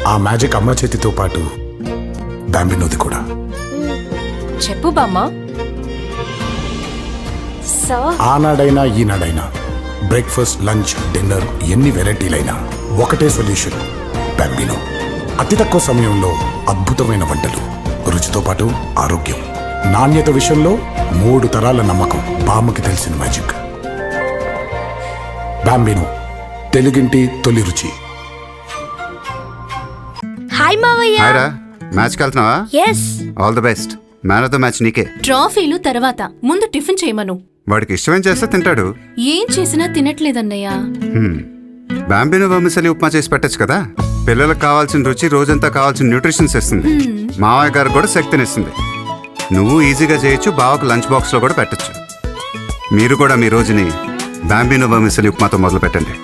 ఆ మ్యాజిక్ అమ్మ చేతితో పాటు బాంబినోది కూడా. చెప్పు బామ్మ. ఆనాడైనా ఈనాడైనా బ్రేక్ఫాస్ట్, లంచ్, డిన్నర్ ఎన్ని వెరైటీలైనా ఒకటే సొల్యూషన్, బాంబినో. అతి తక్కువ సమయంలో అద్భుతమైన వంటలు, రుచితో పాటు ఆరోగ్యం, నాణ్యత విషయంలో 3 తరాల నమ్మకం. బామ్మకి తెలిసిన మ్యాజిక్ బాంబినో, తెలుగింటి తొలి రుచి. హాయ్ మావయ్య. హాయ్ రా, మ్యాచ్కి వెళ్తున్నావా? Yes. All the best. Man of the match నీకే. ట్రాఫీలు తర్వాత, ముందు టిఫిన్ చేయమను. వాడికి ఇష్టమేం చేస్తే తింటాడు. ఏం చేసినా తినట్లేదన్నయ్య. బాంబినో వర్మిసెలి ఉప్మా చేసి పెట్టచ్చు కదా. పిల్లలకు కావాల్సిన రుచి, రోజంతా కావాల్సిన న్యూట్రిషన్స్ ఇస్తుంది. మావయ్య గారు కూడా శక్తినిస్తుంది. నువ్వు ఈజీగా చేయొచ్చు, బావకు లంచ్ బాక్స్లో కూడా పెట్టచ్చు. మీరు కూడా మీ రోజుని బాంబినో వర్మిసెలి ఉప్మాతో మొదలు పెట్టండి.